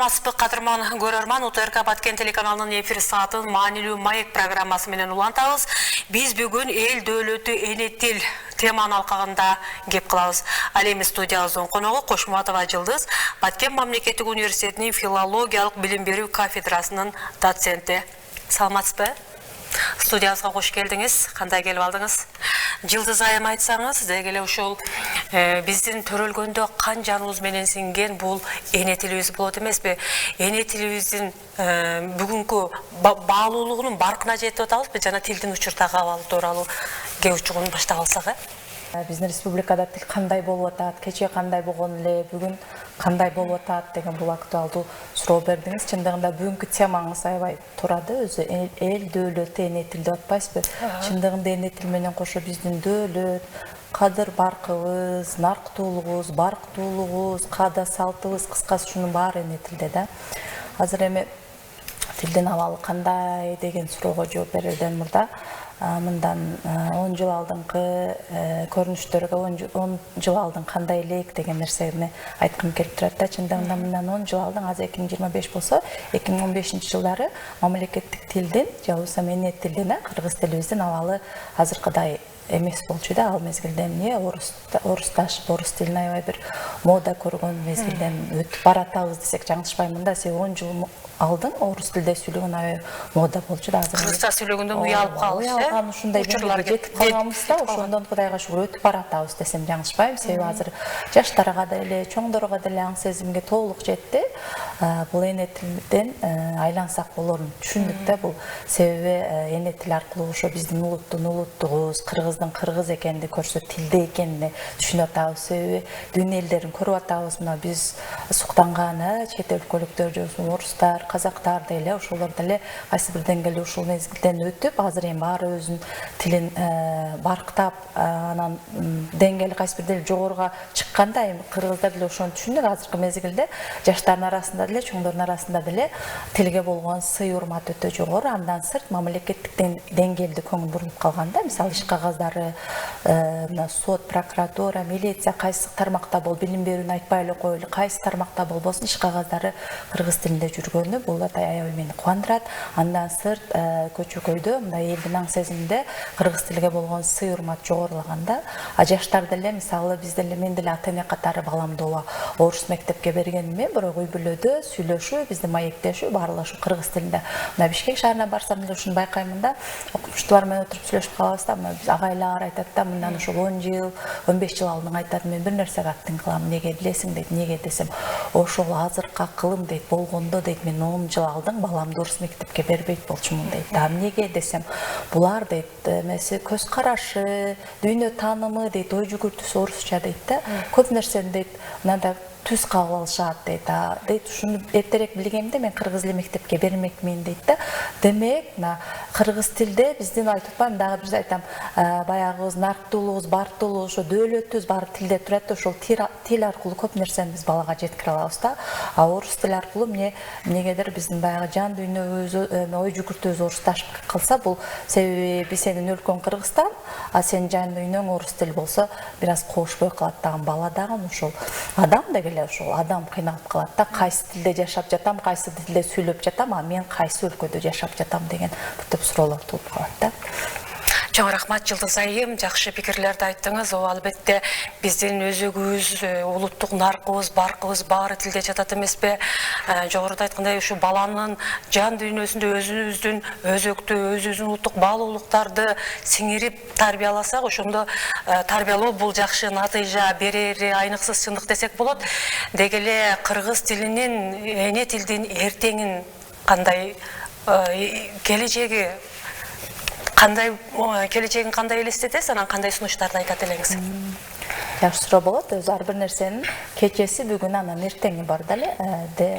Саламатсызбы кадырман көрөрман, УТРК Баткен телеканалынын эфир саатын маанилүү маек программасы менен улантабыз. Биз бүгүн эл дөөлөтү энетил теманын алкагында кеп кылабыз. Ал эми студиябыздын коногу Кошматова Жылдыз, Баткен мамлекеттик университетинин филологиялык билим берүү кафедрасынын доценти. Саламатсызбы? Студиябызга кош келдиңиз. Кандай келип алдыңыз? Жылдыз айым айтсаңыз, дегеле ушул биздин төрөлгөндө кан жаныбыз менен синген бул эне тилибиз болот эмеспи? Эне тилибиздин бүгүнкү баалуулугунун баркына жетип атабызбы? Жана тилдин учурдагы абалы тууралуу кээ учугун баштап алсак, Биздин республикада тил кандай болуп атат, кечээ кандай болгон эле, бүгүн кандай болуп атат деген бул актуалдуу суроо бердиңиз. Чындыгында бүгүнкү темаңыз аябай турады, өзү эл дөөлөтү эне тил деп атпайсызбы? Чындыгында эне тил менен кошо биздин дөөлөт, кадыр баркыбыз, нарктуулугубуз, барктуулугубуз, каада салтыбыз, кыскасы ушунун баары эне тилде да. Азыр эми тилдин абалы кандай деген суроого жооп берерден мурда мындан 10 жыл алдыңкы көрүнүштөргө 10 жыл алдын кандай элек деген нерсени айткым келип турат да. Чындыгында мындан 10 жыл алдын, азыр 2025 болсо, 2015 жылдары мамлекеттик тилдин, же болбосо эне тилдин, кыргыз тилибиздин абалы азыркыдай эмес болчу да. Ал мезгилде эмне орус тилин аябай бир мода көргөн мезгилден өтүп баратабыз десек жаңылышпаймын да. Себеби 10 жыл алдын орус тилде сүйлөгөн аябай мода болчу да. Кыргызча сүйлөгөндө уялып калып, ушундай деңгээлге жетип калганбыз да. Ошондон Кудайга шүгүр өтүп баратабыз десем жаңылышпайм. Себеби азыр жаштарга деле, чоңдорго деле аң сезимге толук жетти. Бул эне тилден айлансак болорун түшүндүк да. Бул себеби эне тил аркылуу ошо биздин улуттун улуттугубуз, кыргыздын кыргыз экенин көрсө, тилде экенин түшүнүп атабыз. Себеби дүйнө элдерин көрүп атабыз. Мына биз суктанган чет өлкөлүктөр, же орустар, казактар деле, ошолор деле кайсы бир деңгээлде ушул мезгилден өтүп, азыр эми баары өзүнүн тилин барктап, анан деңгээли кайсы бир деле жогоруга чыкканда, эми кыргыздар деле ошону түшүндүк. Азыркы мезгилде жаштардын арасында деле, чоңдордун арасында деле тилге болгон сый урмат өтө жогору. Андан сырт мамлекеттик деңгээлде көңүл бурулуп калган да. Мисалы иш кагаздары, сот, прокуратура, милиция кайсы тармакта бол, билим берүүнү айтпай эле коелу, кайсы тармакта болбосун иш кагаздары кыргыз тилинде жүргөнү бул аябай мени кубандырат. Андан сырт көчөкөйдө, мындай элдин аң сезиминде кыргыз тилге болгон сый урмат жогорулаганда, жаштар деле, мисалы биз деле, мен деле ата эне катары баламды орус мектепке бергениме, бирок үй бүлөдө сүйлөшүү, биздин маектешүү баары ушу кыргыз тилинде. Мына Бишкек шаарына барсам деле ушуну байкаймын да. Окумуштуулар менен отуруп сүйлөшүп калабыз да. Биз агайлар айтат да, мындан ушул 10 жыл, 15 жыл алдын айтат, мен бир нерсеге актын кылам. Неге билесиң дейт. Неге десем, ошол азыркы акылым дейт, болгондо дейт, мен 10 жыл алдын баламды орус мектепке бербейт болчумун дейт. Неге десем, булар дейт, эмеси көз карашы, дүйнө таанымы дейт, ой жүгүртүүсү орусча дейт да. Көп нерсени дейт, мындай түз кабыл алышат дейт. Дейт, ушуну эртерээк билгемде мен кыргыз эле мектепке бермекмин дейт да. Демек, кыргыз тилде биздин айтып атпаймынбы, дагы бир айтам, баягыбыз нарктуулугубуз, барктуулугубуз, ошо дөөлөтүбүз баары тилде турат да. Ошол тил аркылуу көп нерсени биз балага жеткире алабыз да. Орус тили аркылуу эмнегедир биздин баягы жан дүйнөбүз, ой жүгүртүүбүз орусташып калса, бул себеби биз сенин өлкөң Кыргызстан, а сенин жан дүйнөң орус тил болсо, бир аз кошпой калат дагы. Бала дагы ошол адам деген ошол адам кыйналып калат да. Кайсы тилде жашап жатам, кайсы тилде сүйлөп жатам, а мен кайсы өлкөдө жашап жатам деген бүт суроолор туулуп калат да. Чоң рахмат Жылдыз айым, жакшы пикирлерди айттыңыз. Албетте биздин өзөгүбүз, улуттук наркыбыз, баркыбыз баары тилде жатат эмеспи? Жогоруда айткандай, ушу баланын жан дүйнөсүндө өзүбүздүн өзөктү, өзүбүздүн улуттук баалуулуктарды сиңирип тарбияласак, ошондо тарбиялоо бул жакшы натыйжа берери айныксыз чындык десек болот. Деги эле кыргыз тилинин, эне тилдин эртеңин кандай, келечегин кандай элестетесиз, анан кандай сунуштарды айтат элеңиз? Жакшы суроо болот. Өзү ар бир нерсенин кечеси, бүгүнү, анан эртеңи бар деле.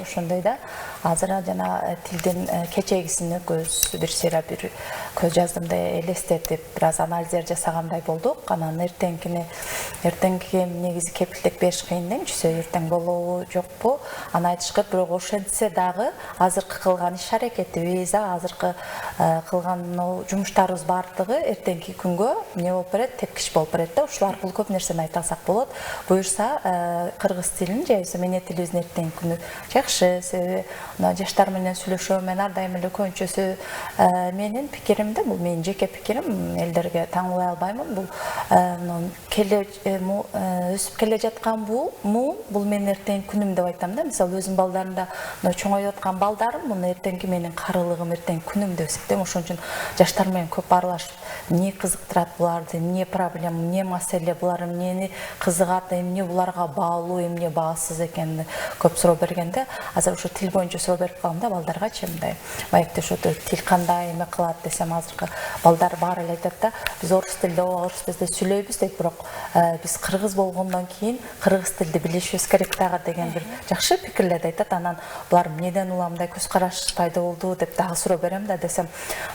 Ошондой да. Азыр жана тилдин кечегисин бир сыйра бир көз жаздымда элестетип, бир аз анализдер жасагандай болдук. Анан эртеңки негизи кепилдик бериш кыйын деңчүсү, эртең болобу, жокпу, аны айтышкыр. Бирок ошентсе дагы азыркы кылган иш аракетибиз, азыркы кылган жумуштарыбыз баардыгы эртеңки күнгө эмне болуп берет, тепкич болуп берет да. Ушул аркылуу көп нерсени айта алсак болот. Буюрса кыргыз тилин же эне тилибиздин эртеңки күнү жакшы, себеби жаштар менен сүйлөшүү мен ар дайым эле көбүнчөсү менин пикиримде, бул менин жеке пикирим, элдерге таңуулай албаймын. Бул өсүп келе жаткан бул менин эртеңки күнүм деп айтам да. Мисалы өзүм балдарымда чоңоюп аткан балдарым, муну эртеңки менин карылыгым, эртеңки күнүм деп эсептейм. Ошон үчүн жаштар менен көп аралашып, эмне кызыктырат буларды, эмне проблема, эмне маселе, булар эмнени кызыгат, эмне буларга баалуу, эмне баасыз экенин көп суроо бергенде, азыр ушу тил боюнча суроо берип калгам да балдаргачы, мындай маекте ошото тил кандай эме кылат десем, азыркы балдар баары эле айтат да, биз орус тилде сүйлөйбүз дейт, бирок биз кыргыз болгондон кийин кыргыз тилди билишибиз керек дагы деген бир жакшы пикирлерди айтат. Анан булар эмнеден уламдай көз караш пайда болду деп дагы суроо берем да, десем,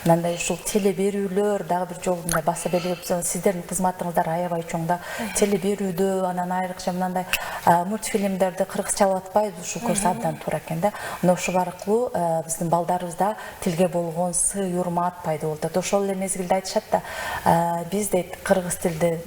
мындай ушул теле берүүлөр дагы бир жолу мындай баса белгилеп, сиздердин кызматыңыздар аябай чоң да, теле берүүдө анан айрыкча мындай мультфильмдерди кыргызчалап атпайбыз, ушу көрсө абдан туура экен да. Мына ушул аркылуу биздин балдарыбызда тилге болгон сый урмат пайда болот. Ошол эле мезгилде айтышат да, биз дейт кыргыз тилде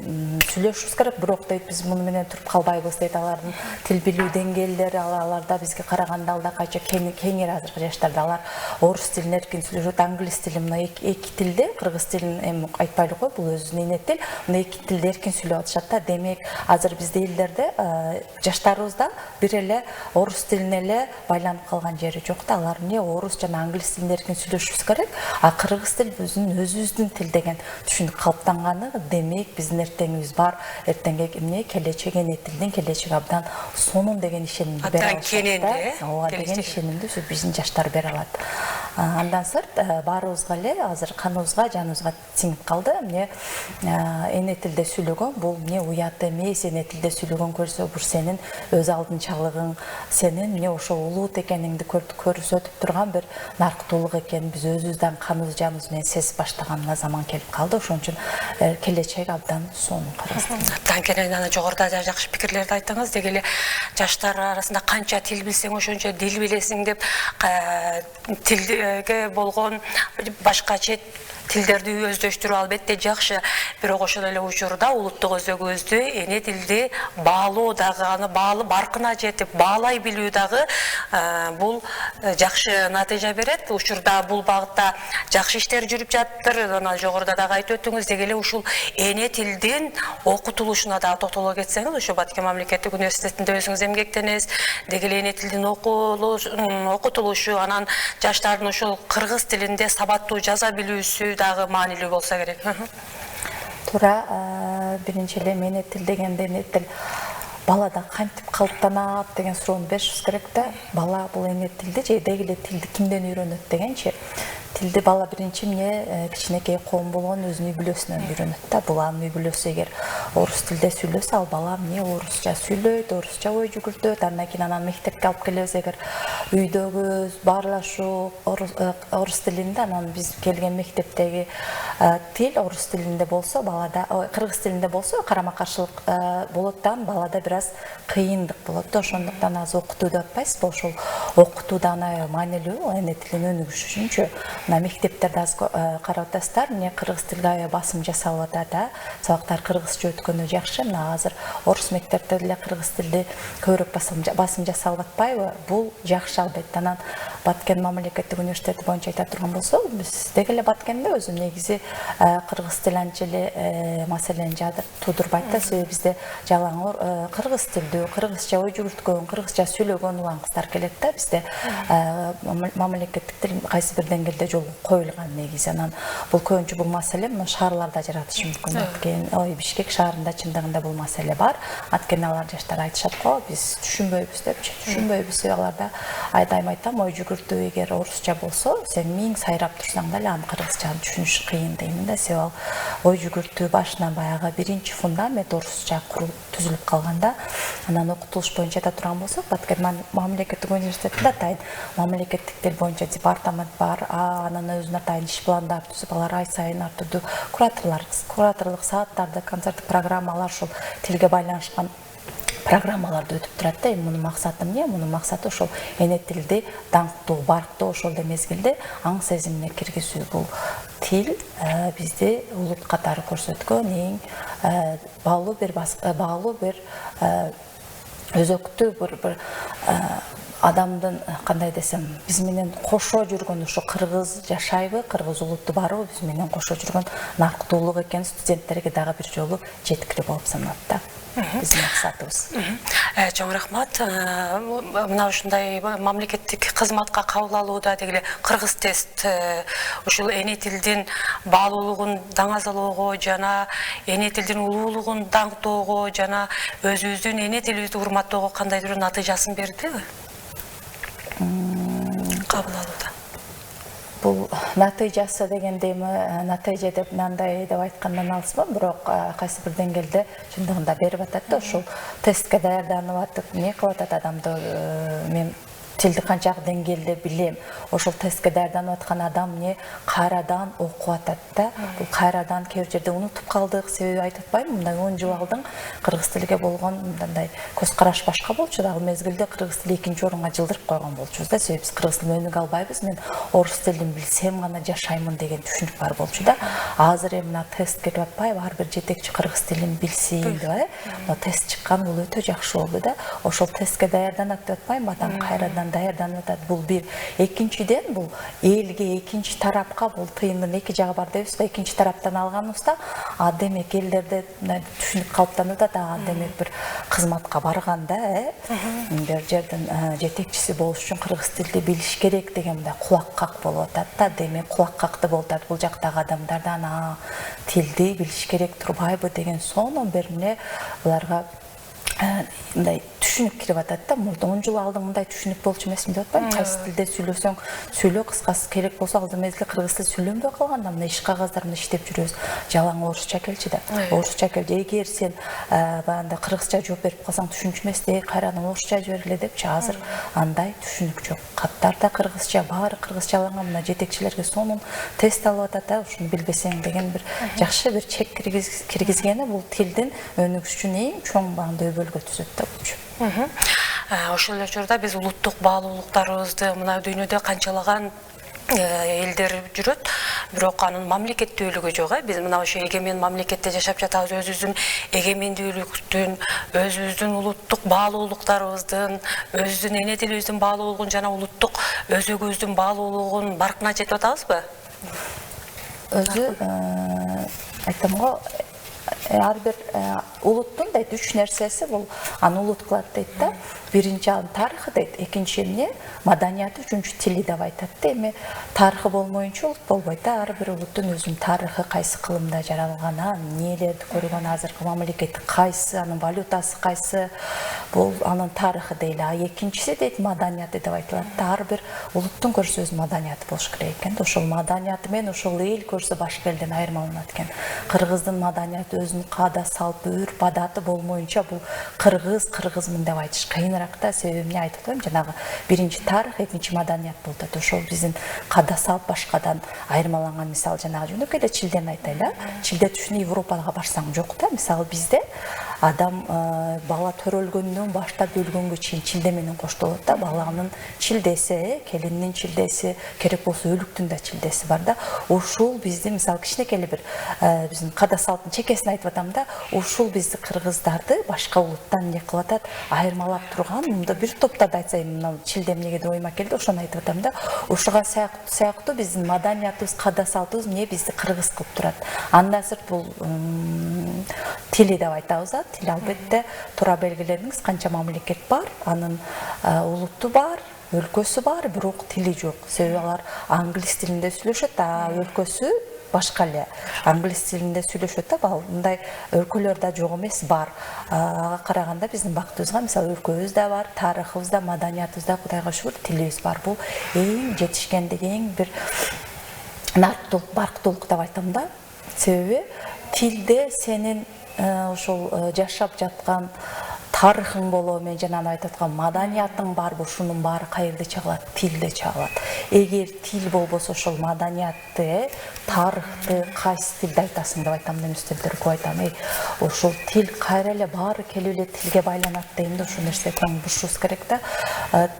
сүйлөшүбүз керек, бирок дейт биз муну менен туруп калбайбыз дейт. Алардын тил билүү деңгээлдери аларда бизге караганда алда кайча кеңири азыркы жаштарда. Алар орус тилин эркин сүйлөшөт, англис тили, мына эки тилде, кыргыз тилин эми айтпайлы го, бул өзүнүн эне тил, мына эки тилде эркин сүйлөп атышат да. Демек азыр бизде элдерде жаштарыбызда бир эле орус тилине эле байланып калган жери жок да. Алар эмне орус жана англис тилинде эркин сүйлөшүбүз керек, а кыргыз тил биздин өзүбүздүн тил деген түшүнүк калыптанганы. Демек биздин эртеңибиз бар, эртеңге эмне келечек, эне тилдин келечеги абдан сонун деген ишенимди бере алышат. Ооба деген ишенимди биздин жаштар бере алат. Андан сырт баарыбызга эле азыр каныбызга, жаныбызга сиңип калды. Эмне эне тилде сүйлөгөн бул эмне уят эмес, эне тилде сүйлөгөн көрсө бул сенин өз алдынчалыгың, сенин эмне ошо улут экениңди көрсөтүп турган бир нарктуулук экен. Биз өзүбүздөн каныбыз, жаныбыз менен сезип баштаган заман келип калды. Ошон үчүн келечек абдан сонун кыргыз тил. Абдан кенен ана жогоруда жакшы пикирлерди айттыңыз. Деги эле жаштар арасында канча тил билсең ошончо дил билесиң деп тилге болгон башка чет тилдерди өздөштүрүү албетте жакшы, бирок ошол эле учурда улуттук өзөгүбүздү, эне тилди баалоо дагы, аны баркына жетип баалай билүү дагы бул жакшы натыйжа берет. Учурда бул багытта жакшы иштер жүрүп жатыр. Анан жогоруда дагы айтып өттүңүз. Деги эле ушул эне тилдин окутулушуна дагы токтоло кетсеңиз, ошо Баткен мамлекеттик университетинде өзүңүз эмгектенесиз. Деги эле эне тилдин окутулушу, анан жаштардын ушул кыргыз тилинде сабаттуу жаза билүүсү дагы маанилүү болсо керек. Туура, биринчи эле эне тил дегенде эне тил балада кантип калыптанат деген суроону беришибиз керек да. Бала бул эне тилди же деги эле тилди кимден үйрөнөт дегенчи. Тилди бала биринчи эмне кичинекей коом болгон өзүнүн үй бүлөсүнөн үйрөнөт да. Бул анын үй бүлөсү эгер орус тилде сүйлөсө, ал бала эмне орусча сүйлөйт, орусча ой жүгүртөт. Андан кийин анан мектепке алып келебиз, эгер үйдөгү баарлашуу орус тилинде, анан биз келген мектептеги тил орус тилинде болсо, балада кыргыз тилинде болсо карама каршылык болот да, балада бир аз кыйындык болот да. Ошондуктан азыр окутуу деп атпайсызбы, ошол окутууда ана маанилүү эне тилин өнүгүш үчүнчү. Мына мектептерде аз карап атасыздар, эмне кыргыз тилге басым жасалып атат да. Сабактар кыргызча өткөнү жакшы. Мына азыр орус мектептерде деле кыргыз тилди көбүрөөк басым жасалып атпайбы? Бул жакшы албетте. Анан Баткен мамлекеттик университети боюнча айта турган болсок, биз деги эле Баткенде өзү негизи кыргыз тил анча эле маселени туудурбайт да. Себеби бизде жалаң кыргыз тилдүү, кыргызча ой жүгүрткөн, кыргызча сүйлөгөн улан кыздар келет да. Бизде мамлекеттик тил кайсы бир деңгээлде жолго коюлган негизи. Анан бул көбүнчө бул маселе мына шаарларда жаратышы мүмкүн. Анткени Бишкек шаарында чындыгында бул маселе бар. Анткени алар жаштар айтышат го, биз түшүнбөйбүз депчи. Түшүнбөйбүз, аларда айдайым айтам, ой жүгүртүү эгер орусча болсо, сен миң сайрап турсаң дагы аны кыргызчаны түшүнүш кыйын деймин да. Себеби ал ой жүгүртүү башынан баягы биринчи фундамент орусча түзүлүп калганда. Анан окутулуш боюнча айта турган болсок, Баткен мамлекеттик университетинде атайын мамлекеттик тил боюнча департамент бар. Анан өзүнүн атайын иш пландар түзүп, алар ай сайын ар түрдүү кураторлук сааттарды, концерттик программалар ушул тилге байланышкан программаларды өтүп турат да. Мунун максаты эмне? Мунун максаты ошол эне тилди даңктуу, барктуу ошол мезгилде аң сезимине киргизүү. Бул тил бизди улут катары көрсөткөн эң баалуу бир өзөктүү бир адамдын, кандай десем, биз менен кошо жүргөн ушу кыргыз жашайбы, кыргыз улутту барбы, биз менен кошо жүргөн нарктуулук экен студенттерге дагы бир жолу жеткирип болуп саналат да. Биздин максатыбыз. Чоң рахмат. Мына ушундай мамлекеттик кызматка кабыл алууда дегиле кыргыз тест ушул эне тилдин баалуулугун даңазалоого жана эне тилдин улуулугун даңктоого жана өзүбүздүн эне тилибизди урматтоого кандайдыр натыйжасын бердиби? Кабыл алууда. Бул натыйжасы дегендейми, натыйжа деп мындай деп айткандан алысмын, бирок кайсы бир деңгээлде чындыгында берип атат да, ушул тестке даярданып атып, эмне кылып атат адамды, мен тилди канчалык деңгээлде билем, ошол тестке даярданып аткан адам эмне кайрадан окуп атат да. Бул кайрадан кээ бир жерде унутуп калдык, себеби айтып атпаймынбы, мындай 10 жыл алдын кыргыз тилге болгон мындай көз караш башка болчу да, ал мезгилде кыргыз тили 2-орунга жылдырып койгон болчубуз да, себеби биз кыргыз тилин өнүгө албайбыз, мен орус тилин билсем гана жашаймын деген түшүнүк бар болчу да. Азыр эми мына тест келип атпайбы, ар бир жетекчи кыргыз тилин билсин деп, мына тест чыккан, бул өтө жакшы болду да. Ошол тестке даярданат деп атпаймынбы, адам кайрадан даярданып атат. Бул бир. Экинчиден, бул элге, экинчи тарапка, бул тыйындын эки жагы бар дейбиз да, экинчи тараптан алганыбызда, демек элдерде түшүнүк калыптанып атат, демек бир кызматка барганда, бир жердин жетекчиси болуш үчүн кыргыз тилди билиш керек деген мындай кулаккак болуп атат да. Демек кулаккакты болуп атат, бул жактагы адамдардан тилди билиш керек турбайбы деген сонун бир эмне буларга мындай түшүнүк кирип атат да. Мурда 10 жыл алдын мындай түшүнүк болчу эмесмин деп атпаймынбы? Кайсы тилде сүйлөсөң сүйлө, кыскасы керек болсо ал мезгилде кыргыз тили сүйлөнбөй калганда мына иш кагаздарында иштеп жүрөбүз. Жалаң орусча келчи да. Орусча келчи. Эгер сен баягы кыргызча жооп берип калсаң түшүнчү эмес, кайрадан орусча жибергиле депчи. Азыр андай түшүнүк жок. Каттар да кыргызча, баары кыргызчаланган. Мына жетекчилерге сонун тест алып атат да, ушуну билбесең деген бир жакшы бир чек киргизгени бул тилдин өнүгүшү үчүн эң чоң өбөлгө түзөт да болчу. Ошол эле учурда биз улуттук баалуулуктарыбызды мына дүйнөдө канчалаган элдер жүрөт, бирок анын мамлекеттүүлүгү жок. Биз мына ошо эгемен мамлекетте жашап жатабыз, өзүбүздүн эгемендүүлүктүн, өзүбүздүн улуттук баалуулуктарыбыздын, өзүбүздүн эне тилибиздин баалуулугун жана улуттук өзөгүбүздүн баалуулугун баркына жетип атабызбы? Өзү айтам го, ар бир улуттун дейт 3 нерсеси, бул аны улут кылат дейт да. Биринчи анын тарыхы дейт, экинчи эмне маданияты, үчүнчү тили деп айтат да. Эми тарыхы болмоюнча улут болбойт да. Ар бир улуттун өзүнүн тарыхы, кайсы кылымда жаралган, эмнелерди көргөн, азыркы мамлекети кайсы, анын валютасы кайсы, бул анын тарыхы дейли. Экинчиси дейт маданияты деп айтылат да. Ар бир улуттун көрсө өз маданияты болуш керек экен. Ошол маданияты менен ошол эл көрсө башка элден айырмаланат экен. Кыргыздын маданияты өзүнүн каада, салты, үрп адаты болмоюнча бул кыргызмын деп айтыш кыйыныраак да. Себеби эмне айтып атпаймынбы, жанагы биринчи тарых, экинчи маданият болуп атат. Ошол биздин каада салт башкадан айырмаланган. Мисалы жанагы жөнөкөй эле Чилдени айтайлы. Чилде түшүн Европага барсаң жок да. Мисалы бизде адам бала төрөлгөндөн баштап өлгөнгө чейин Чилде менен коштолот да. Баланын чилдеси, келиндин чилдеси, керек болсо өлүктүн да чилдеси бар да. Ушул бизди мисалы кичинекей эле бир биздин каада салттын чекесин айтып атам да. Ушул бизди кыргыздарды башка улуттан эмне кылып атат, айырмалап турган. Мында бир топтарды айтсайм, мына Чилде эмнеге деп ойма келди, ошону айтып атам да. Ушуга сыяктуу биздин маданиятыбыз, каада салтыбыз эмне бизди кыргыз кылып турат. Анда сырт бул тили деп айтабыз да. Тил албетте тура белгиледиңиз, канча мамлекет бар, анын улуту бар, өлкөсү бар, бирок тили жок. Себеби алар англис тилинде сүйлөшөт, өлкөсү башка эле. Англис тилинде сүйлөшөт да, мындай өлкөлөр да жок эмес, бар. Ага караганда биздин бактыбызга мисалы өлкөбүз да бар, тарыхыбыз да, маданиятыбыз да, Кудайга шүгүр, тилибиз бар. Бул эң жетишкендик, эң бир нарктуулук, барктуулук деп айтам да. Себеби тилде сенин ошол жашап жаткан тарыхың боло, мен жанан айтып аткан маданиятың бар, ушунун баары кайерде чагылат? Тилде чагылат. Эгер тил болбосо ошол маданиятты, тарыхты кайсы тилде айтасың деп айтам, мен үстөлдөргө көп айтам. Ошол тил кайра эле баары келип эле тилге байланат дейм да, ушул нерсе көңүл бурушубуз керек да.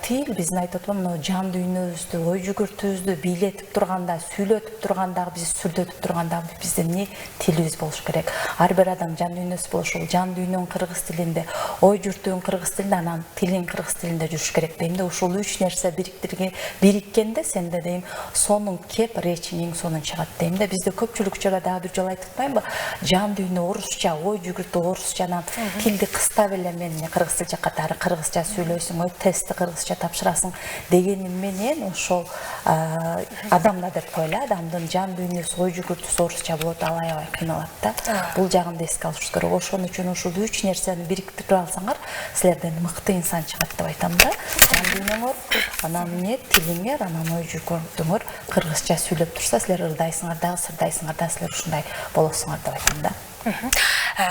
Тил биздин айтып аткан мына жан дүйнөбүздү, ой жүгүртүүбүздү бийлетип турганда, сүйлөтүп турганда, биз сүрдөтүп турганда биздин эмне тилибиз болуш керек. Ар бир адам жан дүйнөсү болуш, ошол жан дүйнөнүн кыргыз тилинде, ой жүртүүн кыргыз тилинде, анан тилин кыргыз тилинде жүрүш керек дейм да. Ушул үч нерсе бириккенде сенде дейм сонун кеп речиң сонун чыгат дейм да. Бизде көпчүлүк учурда дагы бир жолу айтып атпаймынбы? Жан дүйнө орусча, ой жүгүртүү орусчанан тилди кыстап эле мен кыргыз тил катары кыргызча сүйлөйсүң, ой тестти кыргызча тапшырасың дегеним менен ошол адамда деп койла, адамдын жан дүйнөсү, ой жүгүртүүсү орусча болот, ал аябай кыйналат да. Бул жагын да эске алышыбыз керек. Ошон үчүн ушул үч нерсени бириктирип алсаңар, силерден мыкты инсан чыгат деп айтам да. Жан дүйнөңөр, анан эмне тилиңер, анан ой жүгүртүүңөр кыргызча сүйлөп турса, силер ырдайсыңар дагы, сырдайсыңар да, силер ушундай болосуңар деп айтам да.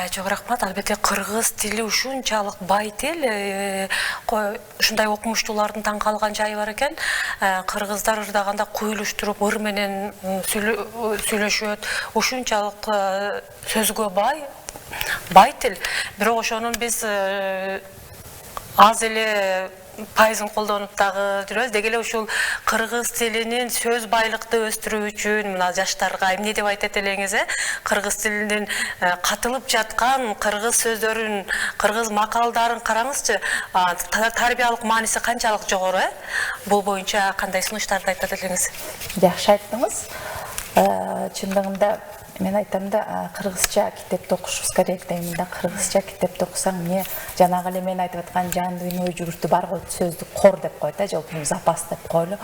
Чоң рахмат. Албетте кыргыз тили ушунчалык бай тил, ушундай окумуштуулардын таң калган жайы бар экен. Кыргыздар ырдаганда куйлуштуруп ыр менен сүйлөшөт. Ушунчалык сөзгө бай тил. Бирок ошонун биз аз эле пайызын колдонуп дагы жүрөбүз. Деги эле ушул кыргыз тилинин сөз байлыкты өстүрүү үчүн мына жаштарга эмне деп айтат элеңиз, кыргыз тилинин катылып жаткан кыргыз сөздөрүн, кыргыз макалдарын караңызчы. Тарбиялык мааниси канчалык жогору, бул боюнча кандай сунуштарды айтат элеңиз? Жакшы айттыңыз. Чындыгында мен айтам да, кыргызча китепти окушубуз керек дейм да. Кыргызча китепти окусаң, эмне жанагы эле мен айтып аткан жан дүйнө ой жүгүртүү бар го, сөздүк кор деп коет, же запас деп койлу.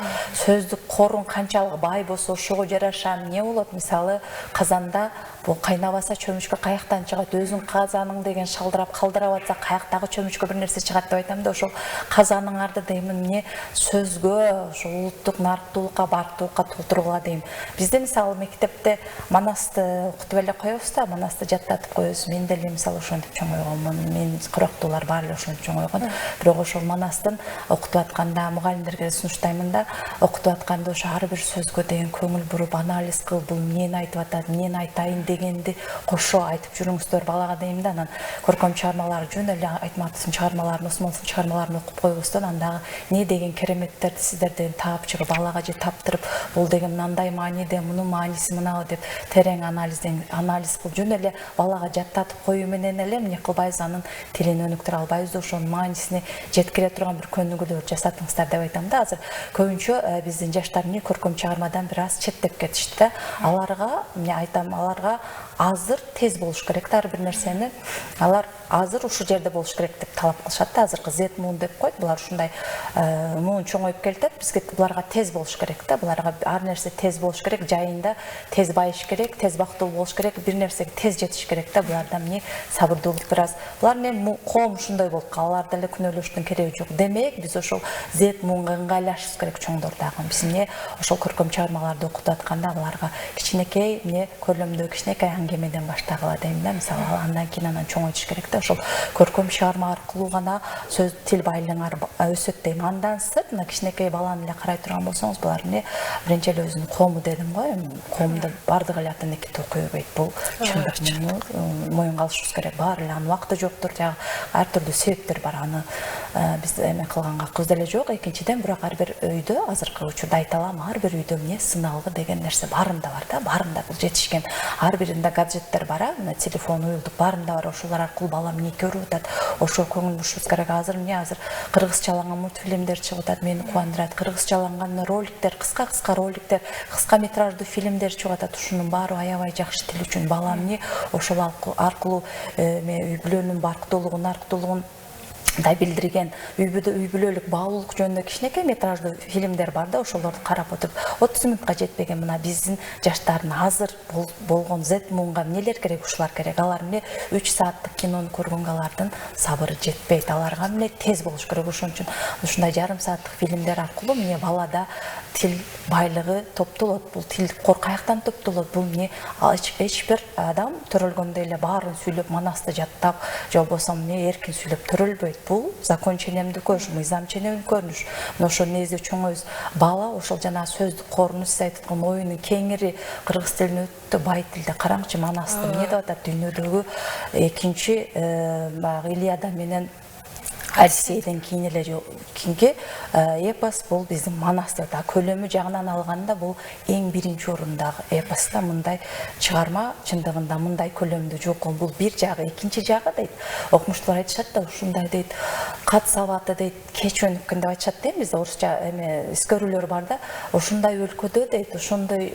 Сөздүк корун канчалык бай болсо, ошого жараша эмне болот? Мисалы, казанда бул кайнабаса чөмүчкө каяктан чыгат? Өзүң казаның деген шалдырап калдырап атса, каяктагы чөмүчкө бир нерсе чыгат деп айтам да. Ошол казаныңарды дейм эмне сөзгө, ошол улуттук нарыктуулукка, барктуулукка толтурууга дейм. Бизде мисалы мектепте манасты окутуп эле коебуз да, манасты жаттатып коебуз. Мен деле мисалы ошентип чоңойгонмун. Мен курактуулар баары эле ошентип чоңойгон. Бирок ошол манастын окутуп атканда мугалимдерге сунуштаймын да, окутуп атканда ошо ар бир сөзгө деген көңүл буруп, анализ кыл, бул эмнени айтып атат, эмнени айтайын дегенди кошо айтып жүрүңүздөр балага дейм да. Анан көркөм чыгармалар жөн эле Айтматовдун чыгармаларын, Осмоновдун чыгармаларын окуп койбостон, андагы эмне деген кереметтерди сиздерден таап чыгып, балага же таптырып, бул деген мындай мааниде, мунун мааниси мынабы деп терең анализ кылып жөн эле балага жаттатып коюу менен эле эмне кылбайбыз, анын тилин өнүктүрө албайбыз, ошонун маанисине жеткире турган бир көнүгүүлөр жасатыңыздар деп айтам да. Азыр көбүнчө биздин жаштар эмне көркөм чыгармадан бир аз четтеп кетишти да. Аларга эмне айтам, аларга азыр тез болуш керек да, ар бир нерсени алар азыр ушул жерде болуш керек деп талап кылышат да. Азыркы Z муун деп койт, булар ушундай муун чоңоюп келатат. Бизге буларга тез болуш керек да, буларга ар нерсе тез болуш керек, жайында тез байыш керек, тез бактылуу болуш керек, бир нерсеге тез жетиш керек да. Буларда эмне сабырдуулук бир аз. Булар эмне коом ушундай болуп калалар деле күнөөлөштүн кереги жок. Демек, биз ошол Z муунга ыңгайлашышыбыз керек чоңдор дагы. Биз эмне ошол көркөм чыгармаларды окутуп атканда буларга кичинекей эмне көрүлөмдүү кичинекей аңгемеден баштагыла дейм да. Мисалы, андан кийин анан чоңойтуш керек да. Ошол көркөм чыгарма аркылуу гана сөз тил байлыгыңар өсөт дейм. Андан сырт мына кичинекей баланы эле карай турган болсоңуз, булар эмне биринчи эле өзүнүн коому дедим го. Коомдо бардык эле ата энеки окуй бербейт. Бул чындык, муну моюнга алышыбыз керек. Баары эле анын убакыты жоктур, жагы ар түрдүү себептер бар. Аны биз эме кылганга акыбыз деле жок. Экинчиден, бирок ар бир үйдө азыркы учурда айта алам, ар бир үйдө эмне сыналгы деген нерсе баарында бар да. Баарында бул жетишкен. Ар биринде гаджеттер бар, мына телефон, уюлдук баарында бар. Ошолор аркылуу бала эмне көрүп атат, ошо көңүл бурушубуз керек. Азыр эмне, азыр кыргызчаланган мультфильмдер чыгып атат, мени кубандырат. Кыргызчаланган роликтер, кыска роликтер, кыска метраждуу фильмдер чыгып атат. Ушунун баары аябай жакшы тил үчүн. Бала эмне ошол аркылуу үй бүлөнүн барктуулугун да билдирген үй бүлөлүк баалуулук жөнүндө кичинекей метраждуу фильмдер бар да, ошолорду карап отуруп 30 минутка жетпеген мына биздин жаштардын азыр болгон Z муунга эмнелер керек, ушулар керек. Алар эмне 3 сааттык кинону көргөнгө алардын сабыры жетпейт. Аларга эмне тез болуш керек. Ошон үчүн ушундай жарым сааттык фильмдер аркылуу эмне балада тил байлыгы топтолот. Бул тил каяктан топтолот? Бул эмне эч бир адам төрөлгөндө эле баарын сүйлөп, манасты жаттап, же болбосо эмне эркин сүйлөп төрөлбөйт. Бул закон ченемдүү көрүнүш, мыйзам ченемдүү көрүнүш. Ошо негизи чоңойбуз. Бала ошол жана сөздүк корунуш, сиз айткан оюнун кеңири кыргыз тилин өтө бай тилде. Караңчы манасты эмне деп атат? Дүйнөдөгү экинчи баягы Илияда менен Одиссейден кийинки эпос бул биздин манас деп атат. Көлөмү жагынан алганда бул эң биринчи орундагы эпоста мындай чыгарма чындыгында мындай көлөмдүү жок. Бул бир жагы, экинчи жагы дейт. Окумуштуулар айтышат да, ушундай дейт. Кат сабаты дейт, кеч өнүккөн деп айтышат дейм, бизде орусча искөрүүлөр бар да. Ошондой өлкөдө дейт, ошондой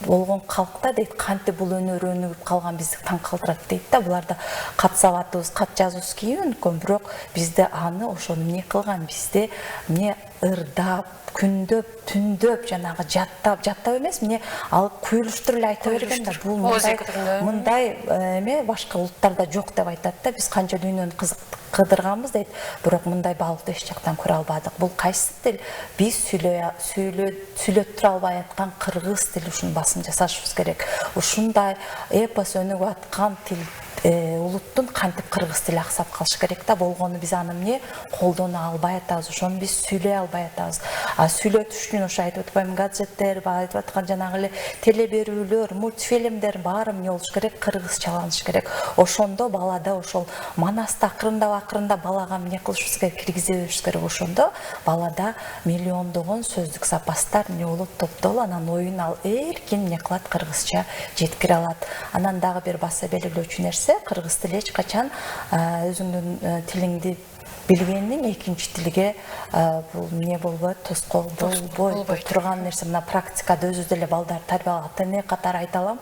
болгон калкта дейт, кантип бул өнөр өнүгүп калган бизди таң калтырат дейт да. Буларда кат сабатыбыз, кат жазуубуз кийин өнүккөн, бирок бизде аны ошону эмне кылган? Бизде эмне ырдап, күндөп, түндөп, жанагы жаттап эмес, эмне алып куюлуштуруп эле айта берген да. Бул мындай эме башка улуттарда жок деп айтат да. Биз канча дүйнөнү кыдырганбыз дейт, бирок мындай баалыкты эч жактан көрө албадык. Бул кайсы тил? Биз сүйлөп тура албай аткан кыргыз тили, ушуну басым жасашыбыз керек. Ушундай эпос өнүгүп аткан тил улуттун кантип кыргыз тили аксап калышы керек да. Болгону биз аны эмне колдоно албай атабыз, ошону биз сүйлөй албай атабыз. Сүйлөтүш үчүн ошо айтып атпаймынбы, гаджеттер, айтып аткан жанагы эле теле берүүлөр, мультфильмдер баары эмне болуш керек? Кыргызчаланыш керек. Ошондо балада ошол манасты акырындап балага эмне кылышыбыз керек? Киргизе беришибиз керек. Ошондо балада миллиондогон сөздүк запастар эмне болот? Топтолуп, анан оюн эркин эмне кылат? Кыргызча жеткире алат. Анан дагы бир баса белгилөөчү нерсе, кыргыз тили эч качан өзүңдүн тилиңди билгендин экинчи тилге бул эмне болбойт, тоскоол болбойт турган нерсе. Мына практикада өзүбүз деле балдар тарбиялаган тене катары айта алам.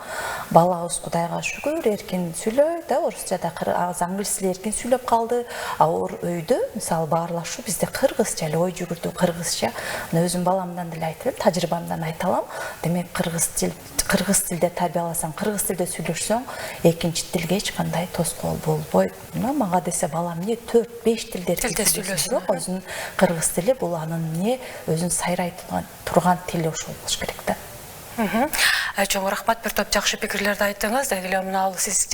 Балабыз Кудайга шүгүр эркин сүйлөйт да, орусчада, англис тили эркин сүйлөп калды. Өйдө мисалы баарлашуу бизде кыргызча эле, ой жүгүртүү кыргызча. Мына өзүм баламдан деле айтып элем, тажрыйбамдан айта алам. Демек кыргыз тилде тарбияласаң, кыргыз тилде сүйлөшсөң, экинчи тилге эч кандай тоскоол болбойт. Мына мага десе балам эмне 4-5 тилде сүйлөсүн, өзүнүн кыргыз тили бул анын эмне өзүн сайрай турган тили ошол болуш керек да. Чоң рахмат, бир топ жакшы пикирлерди айттыңыз. Дегеле мына сиз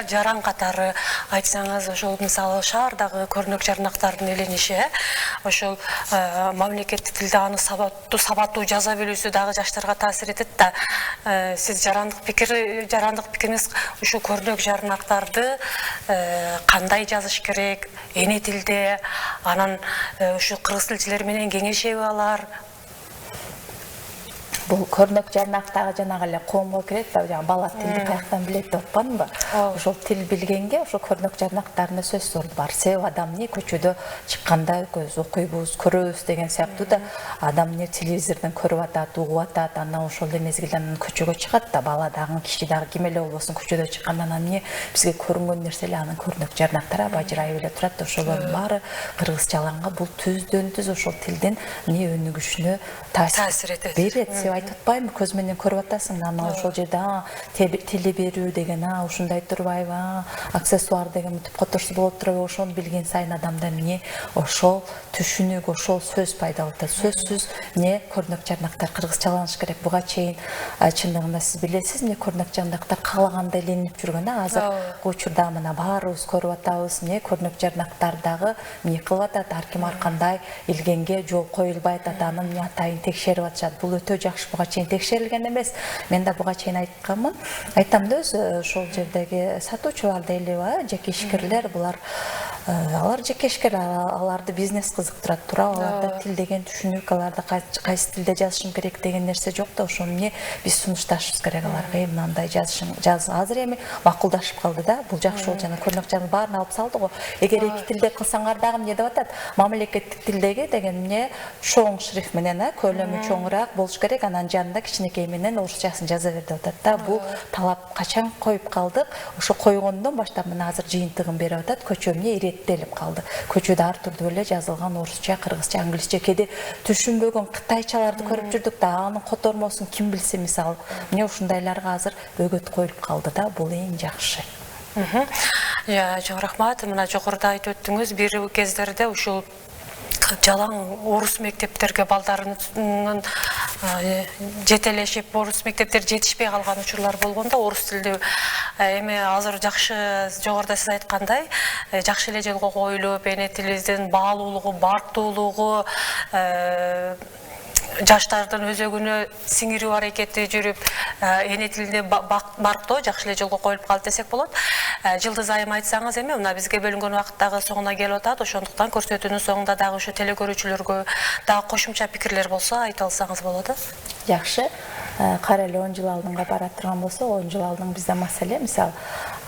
жаран катары айтсаңыз, ошол мисалы шаардагы көрнөк жарнактардын элениши, ошол мамлекеттик тилде аны сабаттуу жаза билүүсү дагы жаштарга таасир этет да. Сиз жарандык пикириңиз ушул көрнөк жарнактарды кандай жазыш керек, эне тилде, анан ушул кыргыз тилчилер менен кеңешеби алар? Бул көрнөк жарнактагы жанагы эле коомго кирет да, жана бала тилди каяктан билет деп атпаймынбы? Ошол тил билгенге ошол көрнөк жарнактарында сөз орду бар. Себеби адам эмне көчөдө чыкканда көз окуйбуз, көрөбүз деген сыяктуу да, адам эмне телевизордон көрүп атат, угуп атат, анан ошол эле мезгилде көчөгө чыгат да, бала дагы, киши дагы ким эле болбосун көчөдө чыкканда эмне бизге көрүнгөн нерсе эле анын көрнөк жарнактары бажырайып эле турат да. Ошолордун баары кыргызчаланга бул түздөн-түз ошол тилдин эмне өнүгүшүнө таасир берет. Айтып атпаймынбы, көз менен көрүп атасың, ана ошол жерде теле берүү деген, ушундай турбайбы, аксессуар деген мынтип которсо болот турбайбы, ошону билген сайын адамда эмне ошол түшүнүк, ошол сөз пайда болот. Сөзсүз эмне көрнөк жарнактар кыргызчаланыш керек. Буга чейин чындыгында сиз билесиз, эмне көрнөк жарнактар каалагандай илинип жүргөн, азыркы учурда мына баарыбыз көрүп атабыз, эмне көрнөк жарнактардагы эмне кылып атат, ар ким ар кандай илгенге жол коюлбай атат, анын эмне атайын текшерип атышат. Бул өтө жакшы. Буга чейин текшерилген эмес. Мен да буга чейин айтканмын. Айтам да, ошол жердеги сатуучулар дейли, жеке ишкерлер, булар алар жеке ишкер, аларды бизнес кызыктырат, туурабы? Аларда тил деген түшүнүк, аларда кайсы тилде жазышым керек деген нерсе жок да. Ошону эмне биз сунушташыбыз керек аларга. Мындай жаз азыр эми макулдашып калды да. Бул жакшы болду, жана көрнөк жаран баарын алып салды го. Эгер эки тилде кылсаңар дагы эмне деп атат? Мамлекеттик тилдеги деген эмне чоң шрифт менен, көлөмү чоңураак болуш керек, анан жанында кичинекей менен орусчасын жаза бер деп атат да. Бул талап качан коюп калдык? Ошо койгондон баштап мына азыр жыйынтыгын берип атат. Көчө эмне реттелип калды. Көчөдө ар түрдүү эле жазылган орусча, кыргызча, англисче, кеде түшүнбөгөн кытайчаларды көрүп жүрдүк да, анын котормосун ким билсе, мисалы, эмне ушундайларга азыр бөгөт коюлуп калды да, бул эң жакшы. Чоң рахмат. Мына жогоруда айтып өттүңүз, бир кездерде ушул жалаң орус мектептерге балдарынын жетелешип, орус мектептер жетишпей калган учурлар болгондо орус тилди эми азыр жакшы, жогоруда сиз айткандай, жакшы эле жолго коюлуп, эне тилибиздин баалуулугу, бартуулугу, жаштардын өзөгүнө сиңирүү аракети жүрүп, эне тилинде барктоо жакшы эле жолго коюлуп калды десек болот. Жылдыз айым айтсаңыз эми, мына бизге бөлүнгөн убакыт дагы соңуна келип атат. Ошондуктан көрсөтүүнүн соңунда дагы ушу телекөрүүчүлөргө дагы кошумча пикирлер болсо айтып алсаңыз болот. Жакшы. Кара эле 10 жыл алдынга бара турган болсо, 10 жыл алдын бизде маселе, мисалы,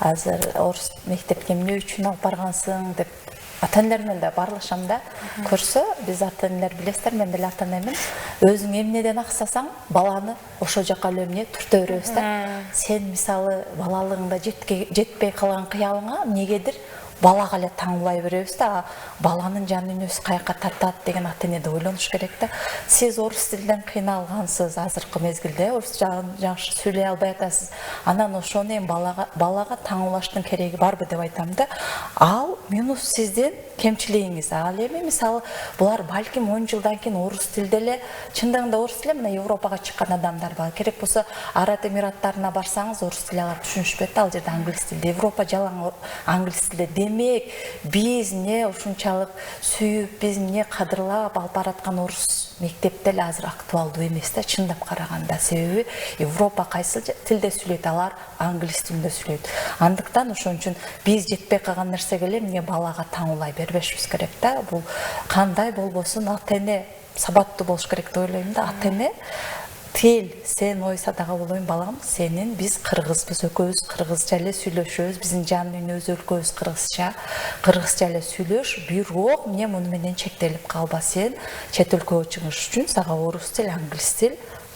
азыр орус мектепке эмне үчүн алып баргансың деп ата-энелер менен да барлашам да, көрсө, биз ата-энелер билесиздер, мен деле ата-энемин, өзүң эмнеден аксасаң, баланы ошо жака эле эмне түртө беребиз да. Сен мисалы балалыгыңда жетпей калган кыялыңа эмнегедир балага эле таңуулай беребиз да, баланын жан дүйнөсү каяка тартат деген ата-эне да ойлонуш керек да. Сиз орус тилден кыйналгансыз, азыркы мезгилде орусча жакшы сүйлөй албай атасыз. Анан ошону эми балага таңуулаштын кереги барбы деп айтам да. Ал минус сиздин кемчилигиңиз. Ал эми мисалы булар балким 10 жылдан кийин орус тилде эле, чындыгында орус тили мына Европага чыккан адамдар бар. Керек болсо Араб Эмираттарына барсаңыз, орус тили алар түшүнүшпөйт, ал жерде англис тилде. Европа жалаң англис тилде. Демек, биз эмне ушунчалык сүйүп, биз эмне кадырлап алып бараткан орус мектепте эле азыр актуалдуу эмес да, чындап караганда. Себеби Европа кайсы тилде сүйлөйт, алар англис тилинде сүйлөйт. Андыктан ошон үчүн биз жетпей калган нерсеге эле эмне балага таңуулай бербешибиз керек да. Бул кандай болбосун ата-эне сабаттуу болуш керек деп ойлойм да. Ата-эне тил, сен ойса дагы ойлойм, балам, сенин биз кыргызбыз, экөөбүз кыргызча эле сүйлөшөбүз, биздин жан дүйнөбүз өлкөбүз кыргызча эле сүйлөш, бирок эмне муну менен чектелип калба. Сен чет өлкөгө чыгыш үчүн сага орус тил, англис тил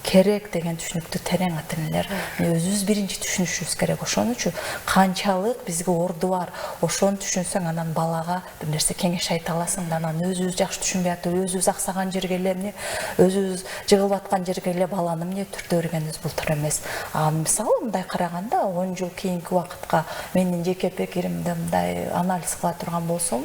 керек деген түшүнүктү терең ата-энелер өзүбүз биринчи түшүнүшүбүз керек. Ошон үчүн канчалык бизге орду бар, ошону түшүнсөң, анан балага бир нерсе кеңеш айта аласың да, анан өзүбүз жакшы түшүнбөй атып, өзүбүз аксаган жерге эле эмне, өзүбүз жыгылып аткан жерге эле баланы эмне түртө бергенибиз бултур эмес. Мисалы мындай караганда 10 жыл кийинки убакытка менин жеке пикиримде мындай анализ кыла турган болсом,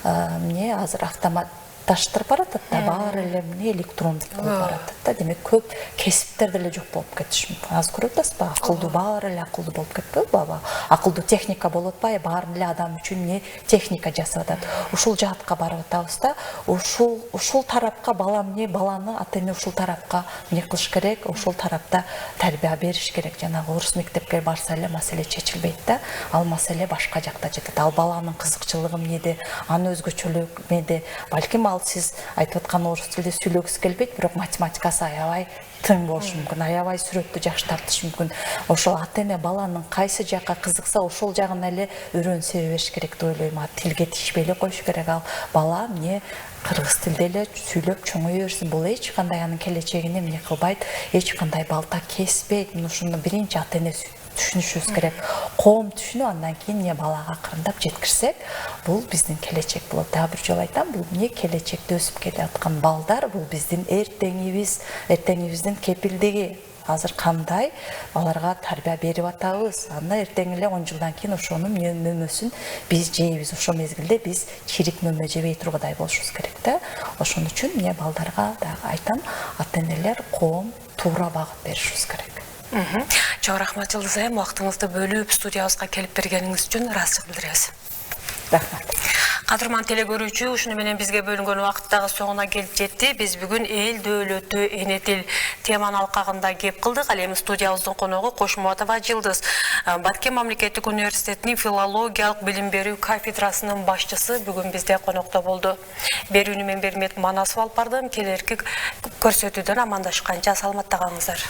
эмне азыр автомат таштырып баратат да, баары эле электрондук болуп баратат да. Демек көп кесиптер деле жок болуп кетиши мүмкүн. Азыр көрүп атасызбы, акылдуу, баары эле акылдуу болуп кетпейби? Акылдуу техника болуп атпайбы? Баарын эле адам үчүн эмне техника жасап атат. Ушул жаатка барып атабыз да. Ушул тарапка балам эмне, баланы ата-эне ушул тарапка эмне кылыш керек, ушул тарапта тарбия бериш керек. Жанагы орус мектепке барса эле маселе чечилбейт да. Ал маселе башка жакта жатат. Ал баланын кызыкчылыгы эмнеде, анын өзгөчөлүгү эмнеде? Балким ал сиз айтып аткан орус тилде сүйлөгүсү келбейт, бирок математикасы аябай тың болушу мүмкүн, аябай сүрөттү жакшы тартышы мүмкүн. Ошол ата-эне баланын кайсы жакка кызыкса, ошол жагын эле үйрөнсө бериш керек деп ойлойм. Тилге тиешпей эле коюш керек. Ал бала эмне кыргыз тилде эле сүйлөп чоңое берсин. Бул эч кандай анын келечегине эмне кылбайт, эч кандай балта кеспейт. Ушуну биринчи ата-эне түшүнүшүбүз керек. Коом түшүнүп, андан кийин эмне балага акырындап жеткирсек, бул биздин келечек болот. Дагы бир жолу айтам, бул эмне келечекте өсүп келаткан балдар, бул биздин эртеңибиз, эртеңибиздин кепилдиги. Азыр кандай аларга тарбия берип атабыз, анда эртең эле 10 жылдан кийин ошонун мөмөсүн биз жейбиз. Ошол мезгилде биз чирик мөмө жебей тургудай болушубуз керек да. Ошон үчүн эмне балдарга дагы айтам, ата-энелер коом туура багыт беришибиз керек. Чоң рахмат Жылдыз айым, убактыңызды бөлүп студиябызга келип бергениңиз үчүн ыраазычылык билдиребиз. Рахмат. Кадырман телекөрүүчү, ушуну менен бизге бөлүнгөн убакыт дагы соңуна келип жетти. Биз бүгүн эл дөөлөтү эне тил теманын алкагында кеп кылдык. Ал эми студиябыздын коногу Кошмуратова Жылдыз, Баткен мамлекеттик университетинин филологиялык билим берүү кафедрасынын башчысы бүгүн бизде конокто болду. Берүүнү мен Бермет Манасов алып бардым. Келерки көрсөтүүдөн амандашканча саламатта калыңыздар.